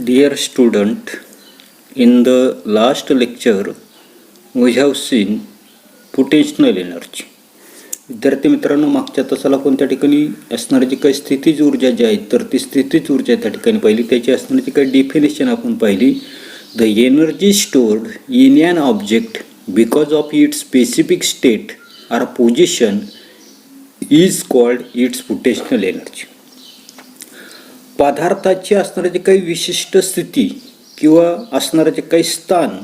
Dear student, in the last lecture we have seen potential energy. विद्यार्थी मित्रांनो, मागच्या तासाला कोणत्या ठिकाणी असणारी जी काही स्थितीज ऊर्जा जी आहे तर ती स्थितीज ऊर्जा त्या ठिकाणी पाहिली, त्याची असणारी काही डेफिनेशन आपण पाहिली. The energy stored in an object because of its specific state or position is called its potential energy. पदार्थाची असणारी जी काही विशिष्ट स्थिती किंवा असणारे जे काही स्थान,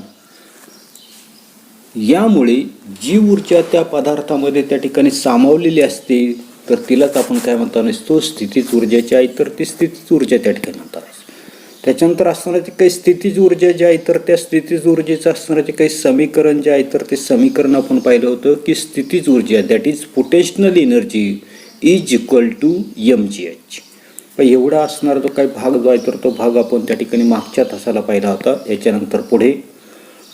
यामुळे जी ऊर्जा त्या पदार्थामध्ये त्या ठिकाणी सामावलेली असते तर तिलाच आपण काय म्हणता नसतो, स्थितीज ऊर्जाची आहे तर ती स्थितीज ऊर्जा त्या ठिकाणी म्हणतात. त्याच्यानंतर असणारे काही स्थितीज ऊर्जा जी आहे तर त्या स्थितीज ऊर्जेचं असणारे काही समीकरण जे आहे तर ते समीकरण आपण पाहिलं होतं की स्थितीज ऊर्जा that is potential energy is equal to mgh. एवढा असणारा जो काही भाग जो आहे तर तो भाग आपण त्या ठिकाणी मागच्या तासाला पाहिला होता. याच्यानंतर पुढे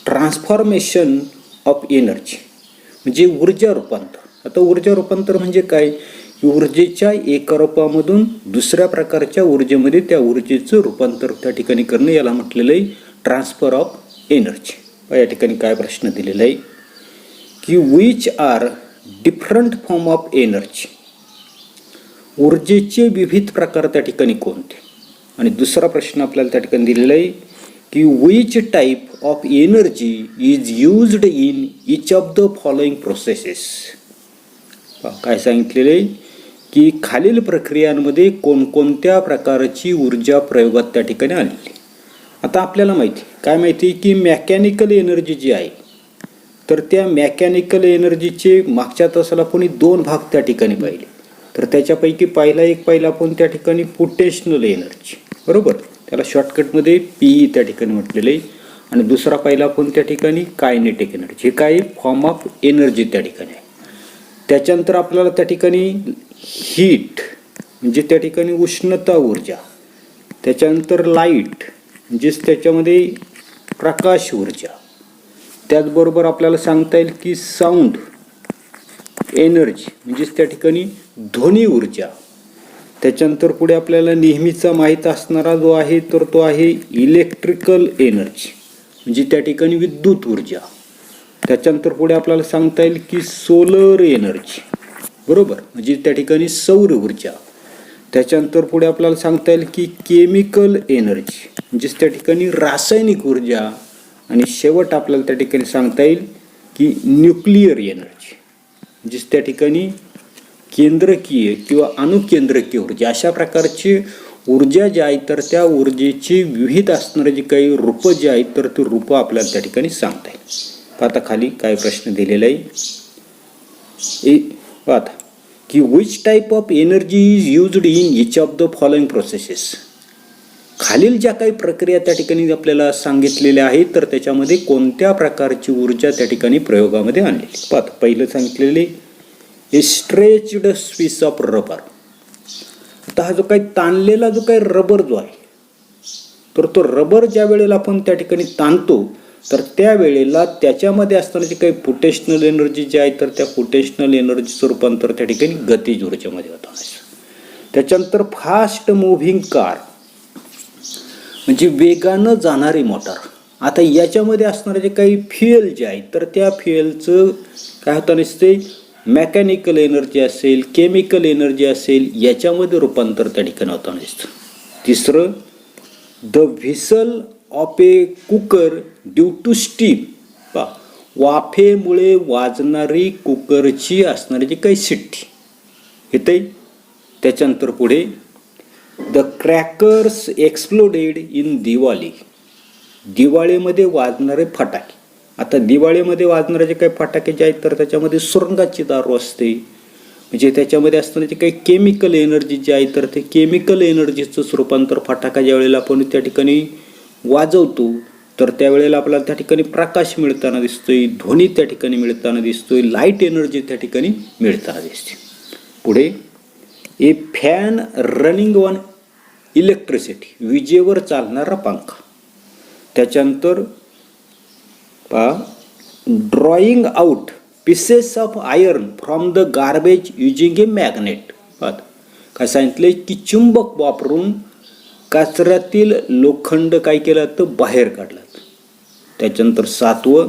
ट्रान्सफॉर्मेशन ऑफ एनर्जी म्हणजे ऊर्जा रूपांतर. आता ऊर्जा रूपांतर म्हणजे काय, ऊर्जेच्या एका रूपामधून दुसऱ्या प्रकारच्या ऊर्जेमध्ये त्या ऊर्जेचं रूपांतर त्या ठिकाणी करणं, याला म्हटलेलं आहे ट्रान्सफर ऑफ एनर्जी. या ठिकाणी काय प्रश्न दिलेला आहे की which are different form of energy, ऊर्जेचे विविध प्रकार त्या ठिकाणी कोणते. आणि दुसरा प्रश्न आपल्याला त्या ठिकाणी दिलेला आहे की which type of energy is used in each of the following processes. काय सांगितलेलं आहे की खालील प्रक्रियांमध्ये कोणकोणत्या प्रकारची ऊर्जा प्रयोगात त्या ठिकाणी आलेली. आता आपल्याला माहिती की मेकॅनिकल एनर्जी जी आहे तर त्या मेकॅनिकल एनर्जीचे मागच्या तासाला कोणी दोन भाग त्या ठिकाणी पाहिले. तर त्याच्यापैकी पहिला आपण त्या ठिकाणी पोटेन्शियल एनर्जी, बरोबर, त्याला शॉर्टकटमध्ये पीई त्या ठिकाणी म्हटलेलं आहे. आणि दुसरा पहिला आपण त्या ठिकाणी कायनेटिक एनर्जी, हे काही फॉर्म ऑफ एनर्जी त्या ठिकाणी आहे. त्याच्यानंतर आपल्याला त्या ठिकाणी हीट म्हणजे त्या ठिकाणी उष्णता ऊर्जा, त्याच्यानंतर लाईट म्हणजेच त्याच्यामध्ये प्रकाश ऊर्जा, त्याचबरोबर आपल्याला सांगता येईल की साऊंड एनर्जी म्हणजेच त्या ठिकाणी ध्वनी ऊर्जा. त्याच्यानंतर पुढे आपल्याला नेहमीचा माहीत असणारा जो आहे तर तो आहे इलेक्ट्रिकल एनर्जी म्हणजे त्या ठिकाणी विद्युत ऊर्जा. त्याच्यानंतर पुढे आपल्याला सांगता येईल की सोलर एनर्जी, बरोबर, म्हणजे त्या ठिकाणी सौर ऊर्जा. त्याच्यानंतर पुढे आपल्याला सांगता येईल की केमिकल एनर्जी म्हणजेच त्या ठिकाणी रासायनिक ऊर्जा. आणि शेवट आपल्याला त्या ठिकाणी सांगता येईल की न्यूक्लिअर एनर्जी म्हणजेच त्या ठिकाणी केंद्रकीय किंवा अणुकेंद्रकीय ऊर्जा. अशा प्रकारची ऊर्जा जी आहे तर त्या ऊर्जेची विविध असणारे जी काही रूपं जी आहेत तर ती रूपं आपल्याला त्या ठिकाणी सांगता येईल. आता खाली काय प्रश्न दिलेला आहे आता की which type of energy is used in each of the following processes. खालील ज्या काही प्रक्रिया त्या ठिकाणी आपल्याला सांगितलेल्या आहेत तर त्याच्यामध्ये कोणत्या प्रकारची ऊर्जा त्या ठिकाणी प्रयोगामध्ये आणलेली. पाहता पहिलं सांगितलेले स्ट्रेच्ड पीस ऑफ रबर. आता हा जो काही ताणलेला जो काही रबर जो आहे तर तो रबर ज्या वेळेला आपण त्या ठिकाणी ताणतो तर त्यावेळेला त्याच्यामध्ये असणारी जी काही पोटेन्शियल एनर्जी जी आहे तर त्या पोटेन्शियल एनर्जीचं रूपांतर त्या ठिकाणी गतिज ऊर्जेमध्ये होतं. त्याच्यानंतर फास्ट मुव्हिंग कार म्हणजे वेगानं जाणारी मोटार. आता याच्यामध्ये असणारे जे काही फ्युएल जे आहे तर त्या फ्युएलचं काय होतं नसते, मेकॅनिकल एनर्जी असेल, केमिकल एनर्जी असेल, याच्यामध्ये रूपांतर त्या ठिकाणी होतं नसतं. तिसरं the whistle of a cooker due to steam, वाफेमुळे वाजणारी कुकरची असणारी जी काही शिट्टी येते. त्याच्यानंतर पुढे the crackers exploded in Diwali, दिवाळीमध्ये वाजणारे फटाके. आता दिवाळीमध्ये वाजणारे जे काही फटाके जे आहेत तर त्याच्यामध्ये सुरंगाची दारू असते म्हणजे त्याच्यामध्ये असणारे जे काही केमिकल एनर्जी जी आहे तर ते केमिकल एनर्जीचंच रूपांतर फटाका ज्या वेळेला आपण त्या ठिकाणी वाजवतो तर त्यावेळेला आपल्याला त्या ठिकाणी प्रकाश मिळताना दिसतोय, ध्वनी त्या ठिकाणी मिळताना दिसतोय, लाईट एनर्जी त्या ठिकाणी मिळताना दिसते. पुढे ए फॅन रनिंग ऑन इलेक्ट्रिसिटी, विजेवर चालणारा पंखा. त्याच्यानंतर drawing out pieces of iron from the garbage using A magnet. काय सांगितले की चुंबक वापरून कचऱ्यातील लोखंड काय केलं तर बाहेर काढलं. त्याच्यानंतर 7वं,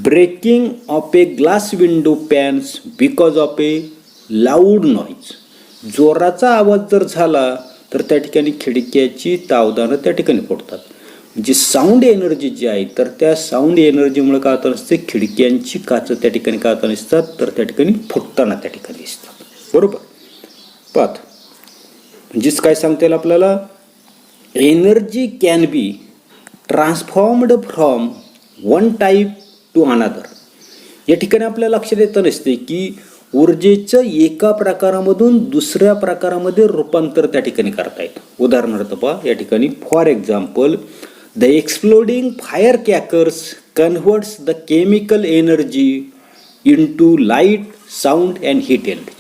breaking of a glass window panes because of a loud noise. जोराचा आवाज जर झाला तर त्या ठिकाणी खिडक्याची तावदानं त्या ठिकाणी फुटतात. म्हणजे साऊंड एनर्जी जी आहे तर त्या साऊंड एनर्जीमुळे काय होतं नसते, खिडक्यांची काच त्या ठिकाणी काय होता नसतात तर त्या ठिकाणी फुटताना त्या ठिकाणी दिसतात. बरोबर. पाहत म्हणजेच काय सांगता येईल आपल्याला, energy can be transformed from one type to another. या ठिकाणी आपल्याला लक्षात येतं नसते की ऊर्जेचं एका प्रकारामधून दुसऱ्या प्रकारामध्ये रूपांतर त्या ठिकाणी करता येतं. उदाहरणार्थ पहा या ठिकाणी, for example, the exploding fire crackers converts the chemical energy into light, sound and heat energy.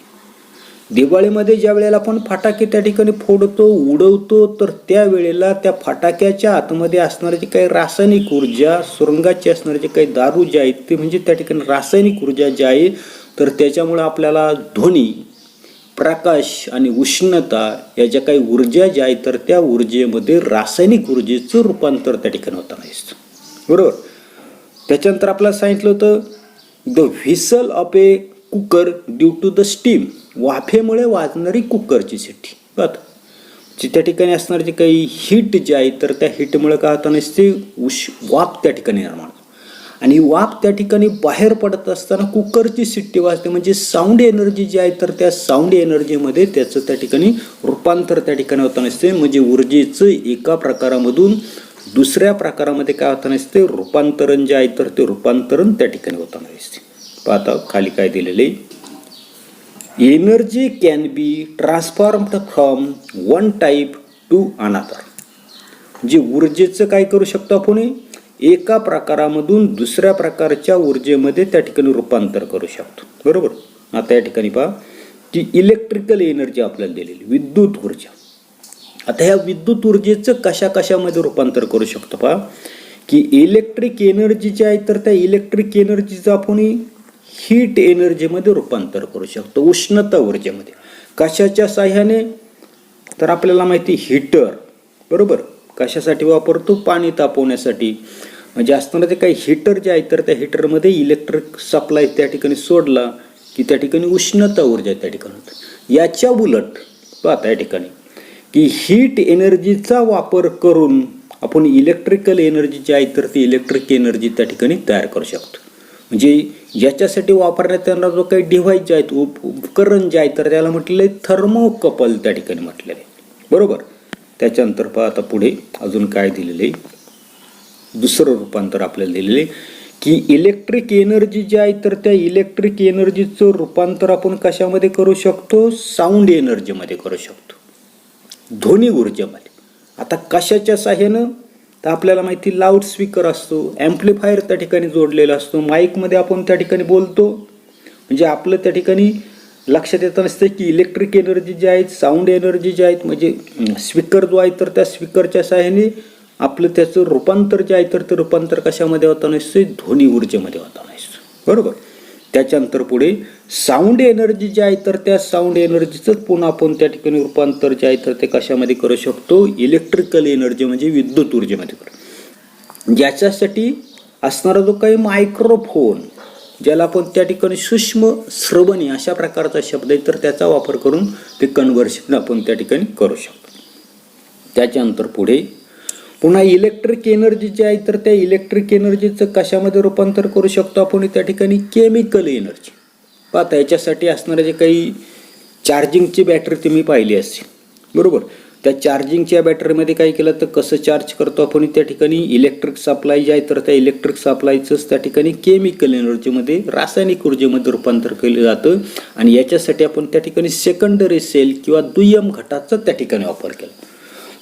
दिवाळीमध्ये ज्या वेळेला आपण फटाके त्या ठिकाणी फोडतो, उडवतो, तर त्यावेळेला त्या फटाक्याच्या आतमध्ये असणारी जी काही रासायनिक ऊर्जा, सुरुंगाची असणारी जी काही दारू जे आहेत ते म्हणजे त्या ठिकाणी रासायनिक ऊर्जा जी आहे तर त्याच्यामुळे आपल्याला ध्वनी, प्रकाश आणि उष्णता या ज्या काही ऊर्जा ज्या आहेत तर त्या ऊर्जेमध्ये रासायनिक ऊर्जेचं रूपांतर त्या ठिकाणी होताना दिसतं. बरोबर. त्याच्यानंतर आपल्याला सांगितलं होतं the whistle of a cooker due to the steam. वाफेमुळे वाजणारी कुकरची शिट्टी. बघा जी त्या ठिकाणी असणारी जी काही हीट जी आहे तर त्या हीटमुळे काय होताना दिसते, वाफ त्या ठिकाणी निर्माण होते. आणि वाफ त्या ठिकाणी बाहेर पडत असताना कुकरची शिट्टी वाजते. म्हणजे साऊंड एनर्जी जी आहे तर त्या साऊंड एनर्जीमध्ये त्याचं त्या ठिकाणी रूपांतर त्या ठिकाणी होताना असते. म्हणजे ऊर्जेचं एका प्रकारामधून दुसऱ्या प्रकारामध्ये काय होताना असते, रूपांतरण जे आहे तर ते रूपांतरण त्या ठिकाणी होताना दिसते. पाहता खाली काय दिलेले, energy can be transformed from one type to another. म्हणजे ऊर्जेचं काय करू शकतो आपण, एका प्रकारामधून दुसऱ्या प्रकारच्या ऊर्जेमध्ये त्या ठिकाणी रूपांतर करू शकतो. बरोबर. आता या ठिकाणी पहा की इलेक्ट्रिकल एनर्जी आपल्याला दिलेली, विद्युत ऊर्जा. आता ह्या विद्युत ऊर्जेचं कशा कशामध्ये रूपांतर करू शकतो पहा की इलेक्ट्रिक एनर्जी जी आहे तर त्या इलेक्ट्रिक एनर्जीचं आपण हीट एनर्जीमध्ये रूपांतर करू शकतो, उष्णता ऊर्जेमध्ये. कशाच्या साह्याने तर आपल्याला माहिती हीटर. बरोबर. कशासाठी वापरतो, पाणी तापवण्यासाठी. म्हणजे असताना ते काही हीटर जे आहे तर त्या हीटरमध्ये इलेक्ट्रिक सप्लाय त्या ठिकाणी सोडला की त्या ठिकाणी उष्णता ऊर्जा त्या ठिकाणी होतं. याच्या उलट पाहता या ठिकाणी की हीट एनर्जीचा वापर करून आपण इलेक्ट्रिकल एनर्जी जी आहे तर ती इलेक्ट्रिक एनर्जी त्या ठिकाणी तयार करू शकतो. म्हणजे याच्यासाठी वापरण्यात येणारा जो काही डिव्हाइस जे आहेत, उपकरण जे आहे तर त्याला म्हटलेलं आहे थर्मोकपल त्या ठिकाणी म्हटलेलं आहे. बरोबर. त्याच्यानंतर पहा आता पुढे अजून काय दिलेले, दुसरं रूपांतर आपल्याला दिलेले की इलेक्ट्रिक एनर्जी जी आहे तर त्या इलेक्ट्रिक एनर्जीचं रूपांतर आपण कशामध्ये करू शकतो, साऊंड एनर्जीमध्ये करू शकतो, ध्वनी ऊर्जेमध्ये. आता कशाच्या साह्यानं तर आपल्याला माहिती लाऊडस्पीकर असतो, ॲम्प्लिफायर त्या ठिकाणी जोडलेला असतो, माईकमध्ये आपण त्या ठिकाणी बोलतो. म्हणजे आपलं त्या ठिकाणी लक्षात येतं नसतं की इलेक्ट्रिक एनर्जी जी आहेत, साऊंड एनर्जी जी आहेत, म्हणजे स्पीकर जो आहे तर त्या स्पीकरच्या साह्याने आपलं त्याचं रूपांतर जे आहे तर ते रूपांतर कशामध्ये होता नसतं, ध्वनी ऊर्जेमध्ये होता नसतं. बरोबर. त्याच्यानंतर पुढे साऊंड एनर्जी जी आहे तर त्या साऊंड एनर्जीचं पुन्हा आपण त्या ठिकाणी रूपांतर जे आहे तर ते कशामध्ये करू शकतो, इलेक्ट्रिकल एनर्जी म्हणजे विद्युत ऊर्जेमध्ये करू. ज्याच्यासाठी असणारा जो काही मायक्रोफोन, ज्याला आपण त्या ठिकाणी सूक्ष्म श्रवणी अशा प्रकारचा शब्द आहे तर त्याचा वापर करून ते कन्व्हर्शन आपण त्या ठिकाणी करू शकतो. त्याच्यानंतर पुढे पुन्हा इलेक्ट्रिक एनर्जी जी आहे तर त्या इलेक्ट्रिक एनर्जीचं कशामध्ये रूपांतर करू शकतो आपण त्या ठिकाणी, केमिकल एनर्जी. पाहता याच्यासाठी असणारे जे काही चार्जिंगची बॅटरी तुम्ही पाहिली असेल. बरोबर. त्या चार्जिंगच्या बॅटरीमध्ये काय केलं तर कसं चार्ज करतो आपण त्या ठिकाणी, इलेक्ट्रिक सप्लाय जे आहे तर त्या इलेक्ट्रिक सप्लायचंच त्या ठिकाणी केमिकल एनर्जीमध्ये, रासायनिक ऊर्जेमध्ये रूपांतर केलं जातं. आणि याच्यासाठी आपण त्या ठिकाणी सेकंडरी सेल किंवा दुय्यम घटाचा त्या ठिकाणी वापर केला.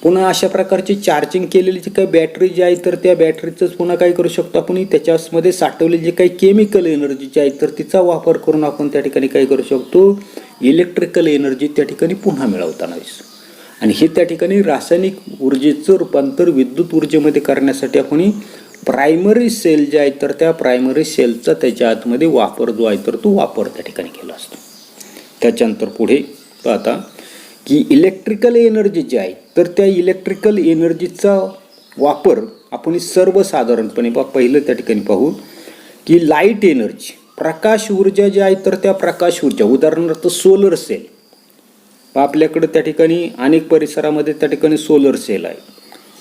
पुन्हा अशा प्रकारची चार्जिंग केलेली जी काही बॅटरी जी आहे तर त्या बॅटरीचंच पुन्हा काय करू शकतो आपण, त्याच्यामध्ये साठवलेली जी काही केमिकल एनर्जी जी आहे तर तिचा वापर करून आपण त्या ठिकाणी काय करू शकतो, इलेक्ट्रिकल एनर्जी त्या ठिकाणी पुन्हा मिळवताना दिसतो. आणि हे त्या ठिकाणी रासायनिक ऊर्जेचं रूपांतर विद्युत ऊर्जेमध्ये करण्यासाठी आपण प्रायमरी सेल जे आहे तर त्या प्रायमरी सेलचा त्याच्या आतमध्ये वापर जो आहे तर तो वापर त्या ठिकाणी केला असतो. त्याच्यानंतर पुढे पाहता की इलेक्ट्रिकल एनर्जी जी आहे तर त्या इलेक्ट्रिकल एनर्जीचा वापर आपण सर्वसाधारणपणे पहिलं त्या ठिकाणी पाहू की लाईट एनर्जी, प्रकाश ऊर्जा जी आहे तर त्या प्रकाश ऊर्जा, उदाहरणार्थ सोलर सेल. आपल्याकडं त्या ठिकाणी अनेक परिसरामध्ये त्या ठिकाणी सोलर सेल आहे.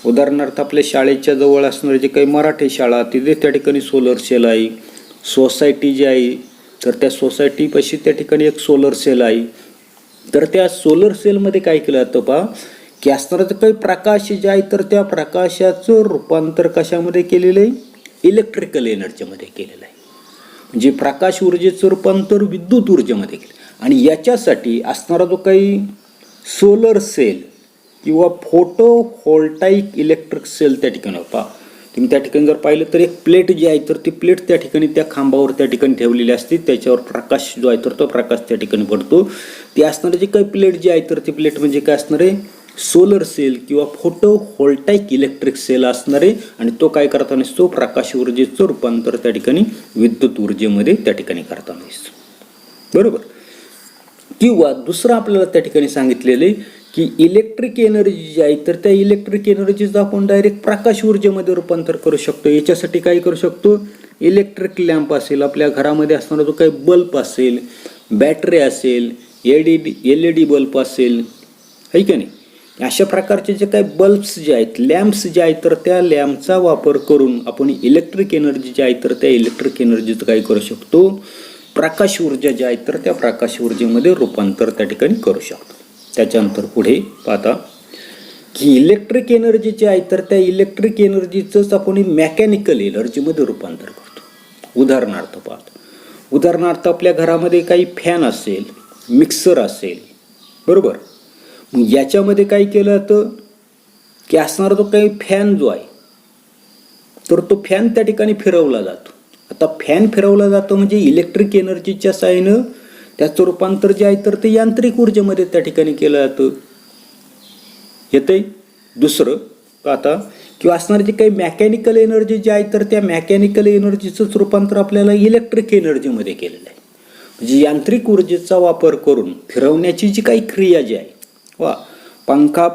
उदाहरणार्थ आपल्या शाळेच्या जवळ असणारे जे काही मराठी शाळा तिथे त्या ठिकाणी सोलर सेल आहे. सोसायटी जी आहे तर त्या सोसायटीपाशी त्या ठिकाणी एक सोलर सेल आहे. तर त्या सोलर सेलमध्ये काय केलं जातं पहा की असणारं काही प्रकाश जे आहे तर त्या प्रकाशाचं रूपांतर कशामध्ये केलेलं आहे, इलेक्ट्रिकल एनर्जीमध्ये केलेलं आहे. म्हणजे प्रकाश ऊर्जेचं रूपांतर विद्युत ऊर्जेमध्ये केलं. आणि याच्यासाठी असणारा जो काही सोलर सेल किंवा फोटो व्होल्टाईक इलेक्ट्रिक सेल त्या ठिकाणी पहा तुम्ही त्या ठिकाणी जर पाहिलं तर एक प्लेट जी आहे तर ती प्लेट त्या ठिकाणी त्या खांबावर त्या ठिकाणी ठेवलेली असते. त्याच्यावर प्रकाश जो आहे तर तो प्रकाश त्या ठिकाणी पडतो. ती असणारी जी काही प्लेट जी आहे तर ती प्लेट म्हणजे काय असणार आहे, सोलर सेल किंवा फोटो व्होल्टाईक इलेक्ट्रिक सेल असणार आहे. आणि तो काय करताना असतो, प्रकाश ऊर्जेचं रूपांतर त्या ठिकाणी विद्युत ऊर्जेमध्ये त्या ठिकाणी करताना असतो. बरोबर. किंवा दुसरं आपल्याला त्या ठिकाणी सांगितलेलं आहे की इलेक्ट्रिक एनर्जी जी आहे तर त्या इलेक्ट्रिक एनर्जीचं आपण डायरेक्ट प्रकाश ऊर्जेमध्ये रूपांतर करू शकतो. याच्यासाठी काय करू शकतो, इलेक्ट्रिक लॅम्प असेल, आपल्या घरामध्ये असणारा जो काही बल्ब असेल, बॅटरी असेल, LED बल्ब असेल, आहे की नाही, अशा प्रकारचे जे काही बल्ब्स जे आहेत, लॅम्प्स जे आहेत तर त्या लॅम्पचा वापर करून आपण इलेक्ट्रिक एनर्जी जी आहे तर त्या इलेक्ट्रिक एनर्जीचं काय करू शकतो, प्रकाश ऊर्जा जी आहे तर त्या प्रकाश ऊर्जेमध्ये रूपांतर त्या ठिकाणी करू शकतो. त्याच्यानंतर पुढे पाहता की इलेक्ट्रिक एनर्जी जी आहे तर त्या इलेक्ट्रिक एनर्जीचंच आपण मेकॅनिकल एनर्जीमध्ये रूपांतर करतो. उदाहरणार्थ पाहतो, उदाहरणार्थ आपल्या घरामध्ये काही फॅन असेल, मिक्सर असेल, बरोबर. मग याच्यामध्ये काय केलं जातं की असणारा जो काही फॅन जो आहे तर तो फॅन त्या ठिकाणी फिरवला जातो. आता फॅन फिरवला जातो म्हणजे इलेक्ट्रिक एनर्जीच्या साहाय्यानं त्याचं रूपांतर जे आहे तर ते यांत्रिक ऊर्जेमध्ये त्या ठिकाणी केलं जातं. येते. दुसरं आता किंवा असणारी जी काही मेकॅनिकल एनर्जी जी आहे तर त्या मेकॅनिकल एनर्जीचंच रूपांतर आपल्याला इलेक्ट्रिक एनर्जीमध्ये केलेलं आहे. म्हणजे यांत्रिक ऊर्जेचा वापर करून फिरवण्याची जी काही क्रिया जी आहे, पंखा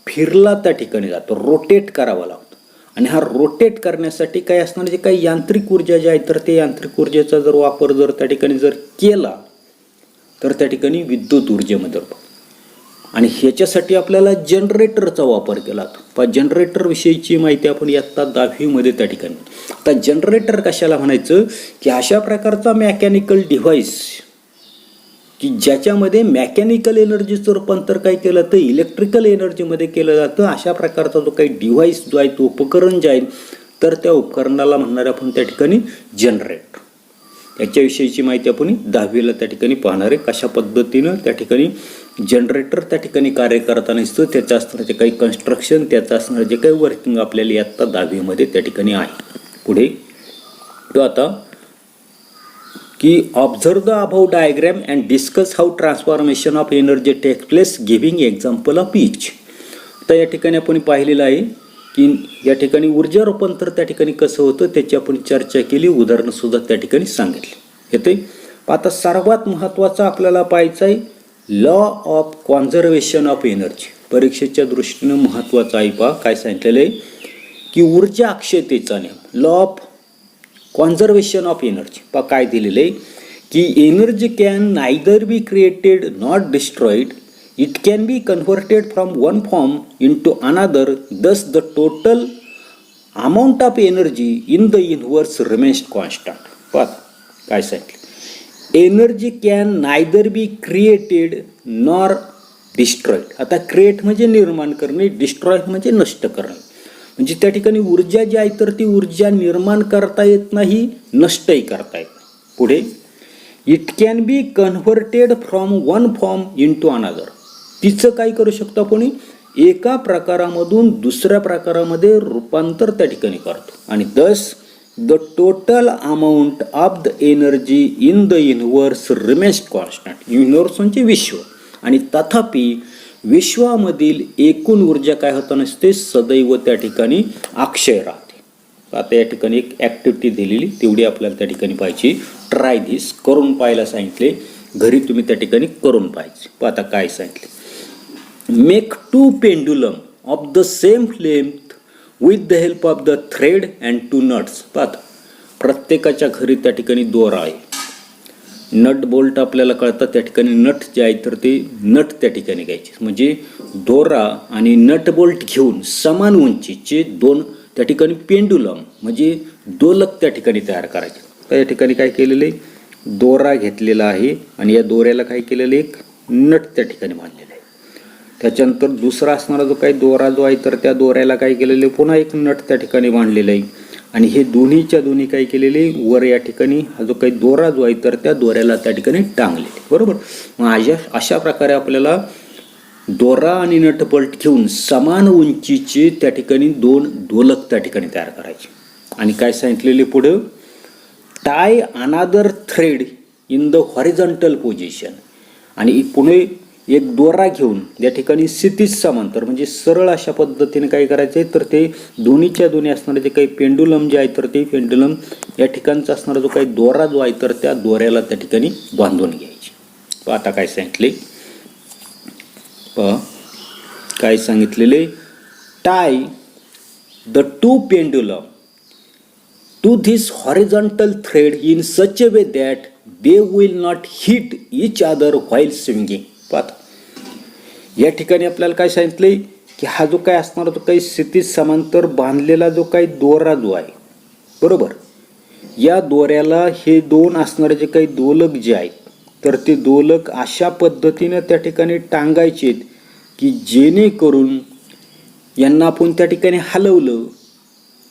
फिरला त्या ठिकाणी जातो, रोटेट करावा लागतो. आणि हा रोटेट करण्यासाठी काय असणार, जे काही यांत्रिक ऊर्जा जी आहे तर ते यांत्रिक ऊर्जेचा जर वापर जर त्या ठिकाणी जर केला तर त्या ठिकाणी विद्युत ऊर्जेमध्ये रूपांतर. आणि ह्याच्यासाठी आपल्याला जनरेटरचा वापर केला जातो. पण जनरेटर विषयीची माहिती आपण इयत्ता 10वी त्या ठिकाणी. आता जनरेटर कशाला म्हणायचं की अशा प्रकारचा मेकॅनिकल डिव्हाइस की ज्याच्यामध्ये मेकॅनिकल एनर्जीचं रूपांतर काय केलं तर इलेक्ट्रिकल एनर्जीमध्ये केलं जातं. अशा प्रकारचा जो काही डिव्हाइस जो आहे तो उपकरण जे आहे तर त्या उपकरणाला म्हणणार आपण त्या ठिकाणी जनरेटर. याच्याविषयीची माहिती आपण 10वीला त्या ठिकाणी पाहणार आहे. कशा पद्धतीनं त्या ठिकाणी जनरेटर त्या ठिकाणी कार्य करताना असतं, त्याचं असणारं जे काही कन्स्ट्रक्शन, त्याचं असणारं जे काही वर्किंग आपल्याला इयत्ता 10वीमध्ये त्या ठिकाणी आहे. पुढे तो आता की observe the above diagram and discuss how transformation of energy take place giving example of each. आता या ठिकाणी आपण पाहिलेलं आहे की या ठिकाणी ऊर्जा रूपांतर त्या ठिकाणी कसं होतं त्याची आपण चर्चा केली, उदाहरणंसुद्धा त्या ठिकाणी सांगितली. येते. आता सर्वात महत्त्वाचा आपल्याला पाहायचं आहे law of conservation of energy. परीक्षेच्या दृष्टीनं महत्त्वाचा आहे. पहा काय सांगितलेलं आहे की ऊर्जा अक्षयतेचा नियम, law of conservation of energy. पहा काय दिलेलं आहे की energy can neither be created not destroyed, it can be converted from one form into अनादर, दस the total amount of energy in the universe remains constant. पहा काय सांगितलं, energy can neither be created nor destroyed. आता create म्हणजे निर्माण करणे, destroy म्हणजे नष्ट करणे. म्हणजे त्या ठिकाणी ऊर्जा जी आहे तर ती ऊर्जा निर्माण करता येत नाही, नष्टही करता येत नाही. पुढे it can be converted from one form into अनादर. तिचं काय करू शकतो आपण, एका प्रकारामधून दुसऱ्या प्रकारामध्ये रूपांतर त्या ठिकाणी करतो. आणि दस the total amount of the energy in the universe remains constant. Universe म्हणजे विश्व, आणि तथापि विश्वामधील एकूण ऊर्जा काय होत नसते, सदैव त्या ठिकाणी अक्षय राहते. आता या ठिकाणी एक ॲक्टिव्हिटी दिलेली तेवढी आपल्याला त्या ठिकाणी पाहायची. ट्राय दिस, करून पाहायला सांगितले, घरी तुम्ही त्या ठिकाणी करून पाहायचे. आता काय सांगितले make two pendulum of the same length with the help of the thread and two nuts. पाहता प्रत्येकाच्या घरी त्या ठिकाणी दोरा आहे. नट बोल्ट आपल्याला कळतात, त्या ठिकाणी नट जे आहे तर ते नट त्या ठिकाणी घ्यायचे. म्हणजे दोरा आणि नट बोल्ट घेऊन समान उंचीचे दोन त्या ठिकाणी पेंडुलम म्हणजे दोलक त्या ठिकाणी तयार करायचे. तर या ठिकाणी काय केलेलं आहे, दोरा घेतलेला आहे आणि या दोऱ्याला काय केलेलं एक नट त्या ठिकाणी बांधलेलं आहे. त्याच्यानंतर दुसरा असणारा जो काही दोरा जो आहे तर त्या दोऱ्याला काय केलेलं आहे, पुन्हा एक नट त्या ठिकाणी बांधलेलं आहे. आणि हे दोन्हीच्या दोन्ही काय केलेले वर या ठिकाणी हा जो काही दोरा जो आहे तर त्या दोऱ्याला त्या ठिकाणी टांगलेले. बरोबर. मग अशा प्रकारे आपल्याला दोरा आणि नट बोल्ट घेऊन समान उंचीचे त्या ठिकाणी दोन दोलक त्या ठिकाणी तयार करायचे. आणि काय सांगितलेले पुढं, टाय अनादर thread in the horizontal position. आणि पुढे एक दोरा घेऊन या ठिकाणी क्षितिज समांतर म्हणजे सरळ अशा पद्धतीने काय करायचं आहे तर ते दोन्हीच्या दोन्ही असणारे जे काही पेंडुलम जे आहे तर ते पेंडुलम या ठिकाणचा असणारा जो काही दोरा जो आहे तर त्या दोऱ्याला त्या ठिकाणी बांधून घ्यायचे. आता काय सांगितले, काय सांगितलेले, tie the two pendulum to this horizontal thread in such a way that they will not hit each other while swinging. पाहता या ठिकाणी आपल्याला काय सांगितलंय की हा जो काय असणारा तो काही क्षितिज समांतर बांधलेला जो काही दोरा जो आहे, बरोबर, या दोऱ्याला हे दोन असणारे जे काही दोलक जे आहेत तर ते दोलक अशा पद्धतीने त्या ठिकाणी टांगायचे की जेणेकरून यांना आपण त्या ठिकाणी हलवलं,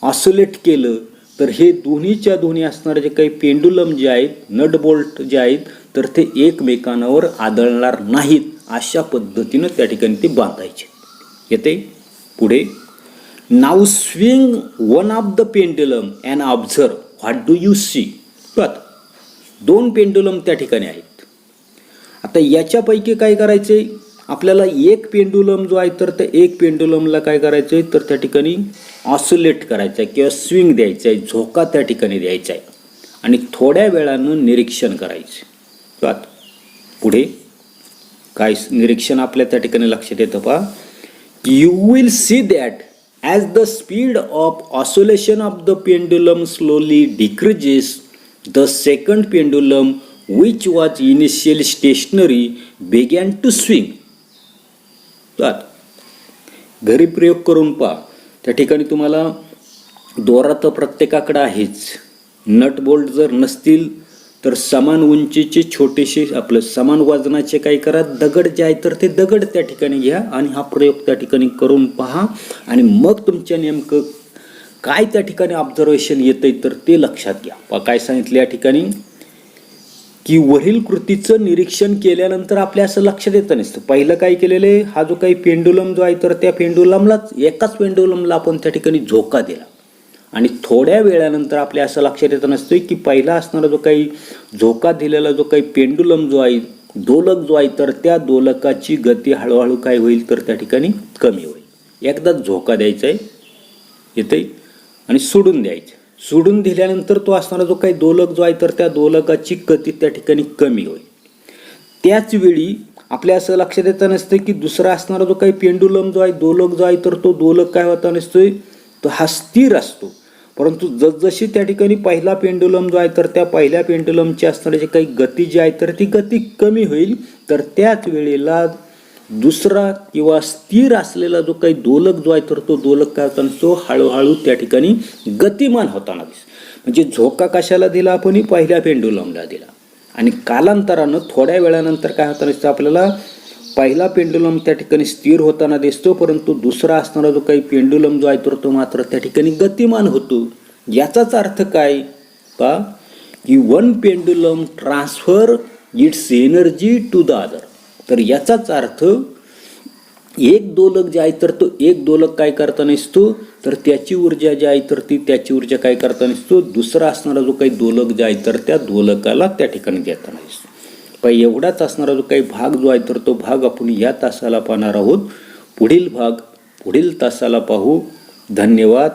ऑसिलेट केलं तर हे दोन्हीच्या दोन्ही असणारे जे काही पेंडुलम जे आहेत, नट बोल्ट जे आहेत तर ते एकमेकांवर आदळणार नाहीत. अशा पद्धतीनं त्या ठिकाणी ते बांधायचे. येते पुढे, नाव swing one of the pendulum and observe what do you see. दोन पेंडुलम त्या ठिकाणी आहेत. आता याच्यापैकी काय करायचे, आपल्याला एक पेंडुलम जो आहे तर त्या एक पेंडुलमला काय करायचं आहे तर त्या ठिकाणी ऑसिलेट करायचं आहे किंवा स्विंग द्यायचं आहे, झोका त्या ठिकाणी द्यायचा आहे आणि थोड्या वेळानं निरीक्षण करायचं. पुढे काय निरीक्षण आपल्या त्या ठिकाणी लक्षात येतं पहा, you will see that as the speed of oscillation of the pendulum slowly decreases the second pendulum which was initially stationary began to swing. घरी प्रयोग करून पहा. त्या ठिकाणी तुम्हाला दोरा तर प्रत्येकाकडे आहेच, नट बोल्ट जर नसतील तर समान उंचीचे छोटेसे आपलं समान वजनाचे काय करा, दगड जे आहे तर ते दगड त्या ठिकाणी घ्या आणि हा प्रयोग त्या ठिकाणी करून पहा आणि मग तुमच्या नेमकं काय त्या ठिकाणी ऑब्झर्वेशन येतंय तर ते लक्षात घ्या. काय सांगितलं या ठिकाणी की वरील कृतीचं निरीक्षण केल्यानंतर आपल्या असं लक्षात येतं नसतं. पहिलं काय केलेलं आहे, हा जो काही पेंडुलम जो आहे तर त्या पेंडुलमलाच एकाच पेंडुलमला आपण त्या ठिकाणी झोका दिला आणि थोड्या वेळानंतर आपल्या असं लक्षात येतं नसतं की पहिला असणारा जो काही झोका दिलेला जो काही पेंडुलम जो आहे, दोलक जो आहे तर त्या दोलकाची गती हळूहळू काय होईल तर त्या ठिकाणी कमी होईल. एकदाच झोका द्यायचा आहे येते आणि सोडून द्यायचं. सोडून दिल्यानंतर तो असणारा जो काही दोलक जो आहे तर त्या दोलकाची गती त्या ठिकाणी कमी होईल. त्याच वेळी आपल्या असं लक्षात येतं नसतं की दुसरा असणारा जो काही पेंडुलम जो आहे, दोलक जो आहे तर तो दोलक काय होता नसतोय, तो हा स्थिर असतो. परंतु जसजशी त्या ठिकाणी पहिला पेंडुलम जो आहे तर त्या पहिल्या पेंडुलमची असणारी जी काही गती जी आहे तर ती गती कमी होईल. तर त्याच वेळेला दुसरा किंवा स्थिर असलेला जो काही दोलक जो आहे तर तो दोलक काय होता नसतो, हळूहळू त्या ठिकाणी गतिमान होताना दिसतो. म्हणजे झोका कशाला दिला आपण, पहिल्या पेंडुलमला दिला आणि कालांतरानं थोड्या वेळानंतर काय होतं नसतं, आपल्याला पहिला पेंडुलम त्या ठिकाणी स्थिर होताना दिसतो परंतु दुसरा असणारा जो काही पेंडुलम जो आहे तर तो मात्र त्या ठिकाणी गतिमान होतो. याचाच अर्थ काय पहा की one pendulum transfer its energy to the other. तर याचाच अर्थ एक दोलक जे आहे तर तो एक दोलक काय करता नसतो तर त्याची ऊर्जा जी आहे तर ती त्याची ऊर्जा काय करता नसतो, दुसरा असणारा जो काही दोलक जे आहे तर त्या दोलकाला त्या ठिकाणी देताना दिसतो. पण एवढाच असणारा जो काही भाग जो आहे तर तो भाग आपण या तासाला पाहणार आहोत. पुढील भाग पुढील तासाला पाहू. धन्यवाद.